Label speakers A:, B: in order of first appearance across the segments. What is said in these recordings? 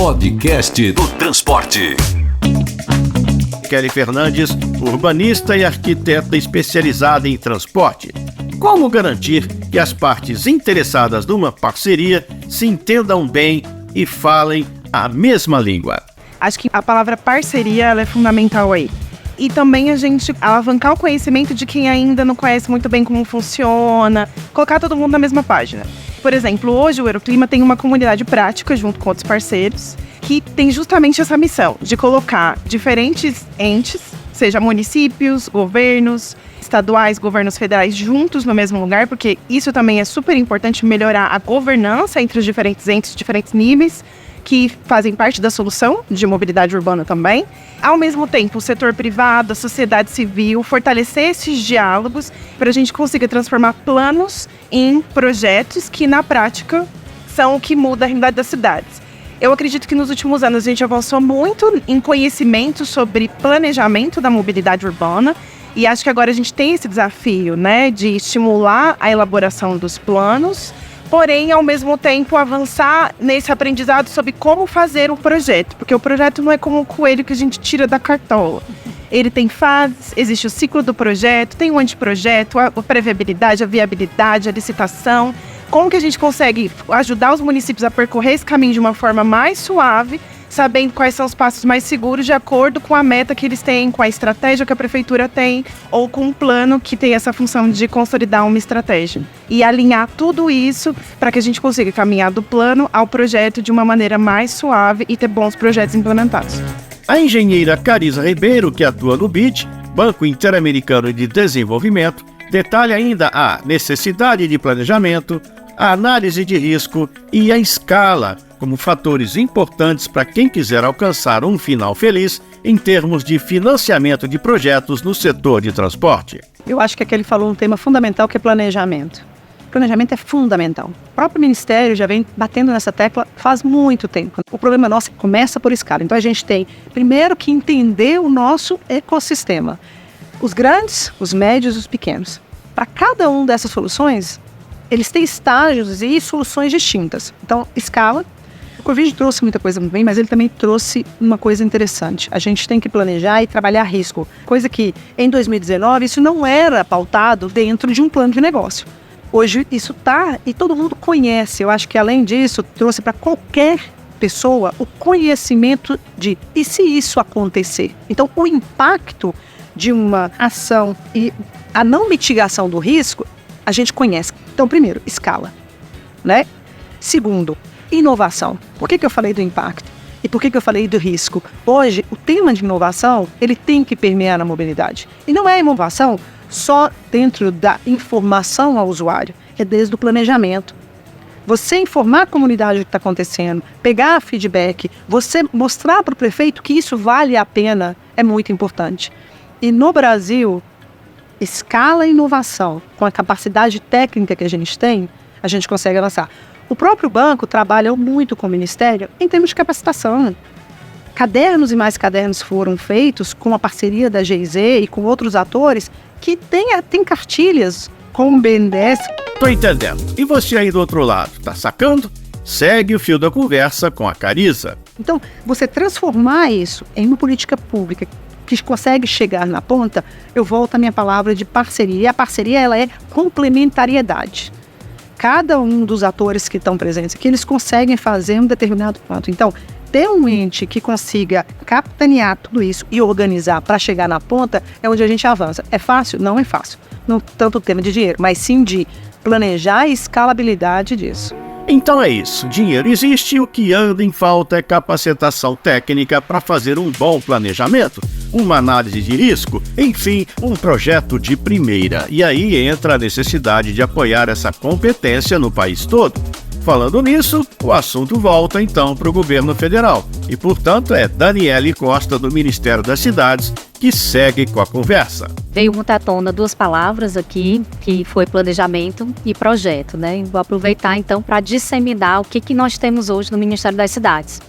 A: Podcast do Transporte.
B: Kelly Fernandes, urbanista e arquiteta especializada em transporte. Como garantir que as partes interessadas numa parceria se entendam bem e falem a mesma língua?
C: Acho que a palavra parceria ela é fundamental aí. E também a gente alavancar o conhecimento de quem ainda não conhece muito bem como funciona, colocar todo mundo na mesma página. Por exemplo, hoje o Euroclima tem uma comunidade prática junto com outros parceiros que tem justamente essa missão de colocar diferentes entes, seja municípios, governos, estaduais, governos federais juntos no mesmo lugar, porque isso também é super importante, melhorar a governança entre os diferentes entes, diferentes níveis, que fazem parte da solução de mobilidade urbana também. Ao mesmo tempo, o setor privado, a sociedade civil, fortalecer esses diálogos para a gente conseguir transformar planos em projetos que, na prática, são o que muda a realidade das cidades. Eu acredito que nos últimos anos a gente avançou muito em conhecimento sobre planejamento da mobilidade urbana e acho que agora a gente tem esse desafio, né, de estimular a elaboração dos planos, porém, ao mesmo tempo, avançar nesse aprendizado sobre como fazer um projeto. Porque o projeto não é como um coelho que a gente tira da cartola. Ele tem fases, existe o ciclo do projeto, tem o anteprojeto, a pré-viabilidade, a viabilidade, a licitação. Como que a gente consegue ajudar os municípios a percorrer esse caminho de uma forma mais suave, sabendo quais são os passos mais seguros de acordo com a meta que eles têm, com a estratégia que a prefeitura tem, ou com um plano que tem essa função de consolidar uma estratégia. E alinhar tudo isso para que a gente consiga caminhar do plano ao projeto de uma maneira mais suave e ter bons projetos implementados.
B: A engenheira Carisa Ribeiro, que atua no BID, Banco Interamericano de Desenvolvimento, detalha ainda a necessidade de planejamento, a análise de risco e a escala como fatores importantes para quem quiser alcançar um final feliz em termos de financiamento de projetos no setor de transporte.
D: Eu acho que aqui ele falou um tema fundamental que é planejamento. Planejamento é fundamental. O próprio Ministério já vem batendo nessa tecla faz muito tempo. O problema nosso começa por escala. Então a gente tem primeiro que entender o nosso ecossistema. Os grandes, os médios e os pequenos. Para cada uma dessas soluções, eles têm estágios e soluções distintas. Então, escala. O Covid trouxe muita coisa muito bem, mas ele também trouxe uma coisa interessante. A gente tem que planejar e trabalhar risco. Coisa que, em 2019, isso não era pautado dentro de um plano de negócio. Hoje, isso está e todo mundo conhece. Eu acho que, além disso, trouxe para qualquer pessoa o conhecimento de e se isso acontecer? Então, o impacto de uma ação e a não mitigação do risco, a gente conhece. Então, primeiro, escala, né? Segundo, inovação. Por que eu falei do impacto? E por que eu falei do risco? Hoje, o tema de inovação, ele tem que permear na mobilidade. E não é inovação só dentro da informação ao usuário, é desde o planejamento. Você informar a comunidade o que está acontecendo, pegar feedback, você mostrar para o prefeito que isso vale a pena, é muito importante. E no Brasil, escala e inovação, com a capacidade técnica que a gente consegue avançar. O próprio banco trabalha muito com o Ministério em termos de capacitação. Cadernos e mais cadernos foram feitos com a parceria da GIZ e com outros atores que tem cartilhas com o BNDES.
B: Tô entendendo. E você aí do outro lado, tá sacando? Segue o fio da conversa com a Carisa.
D: Então, você transformar isso em uma política pública que consegue chegar na ponta, eu volto à minha palavra de parceria. E a parceria, ela é complementariedade. Cada um dos atores que estão presentes aqui, eles conseguem fazer um determinado ponto. Então, ter um ente que consiga capitanear tudo isso e organizar para chegar na ponta é onde a gente avança. É fácil? Não é fácil. Não tanto o tema de dinheiro, mas sim de planejar a escalabilidade disso.
B: Então é isso, dinheiro existe, o que anda em falta é capacitação técnica para fazer um bom planejamento, uma análise de risco, enfim, um projeto de primeira. E aí entra a necessidade de apoiar essa competência no país todo. Falando nisso, o assunto volta então para o governo federal e, portanto, é Daniele Costa, do Ministério das Cidades, que segue com a conversa.
E: Veio muito à tona duas palavras aqui, que foi planejamento e projeto, né? Vou aproveitar então para disseminar o que nós temos hoje no Ministério das Cidades.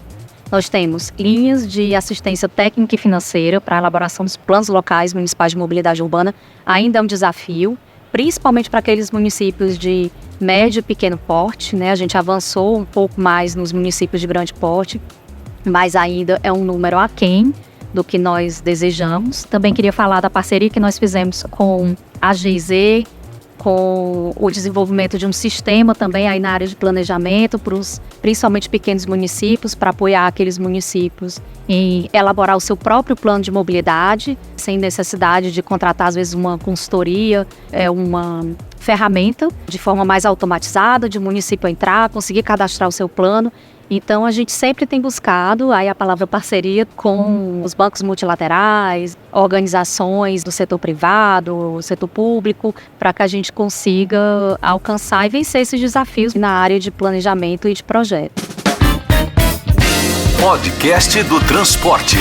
E: Nós temos linhas de assistência técnica e financeira para a elaboração dos planos locais municipais de mobilidade urbana. Ainda é um desafio, principalmente para aqueles municípios de médio e pequeno porte, né? A gente avançou um pouco mais nos municípios de grande porte. mas ainda é um número aquém do que nós desejamos. Também queria falar da parceria que nós fizemos com a GIZ, com o desenvolvimento de um sistema também aí na área de planejamento, para os principalmente pequenos municípios, para apoiar aqueles municípios em elaborar o seu próprio plano de mobilidade, sem necessidade de contratar, às vezes, uma consultoria, uma ferramenta de forma mais automatizada, de o município entrar, conseguir cadastrar o seu plano. Então, a gente sempre tem buscado aí a palavra parceria com os bancos multilaterais, organizações do setor privado, setor público, para que a gente consiga alcançar e vencer esses desafios na área de planejamento e de projeto.
A: Podcast do Transporte.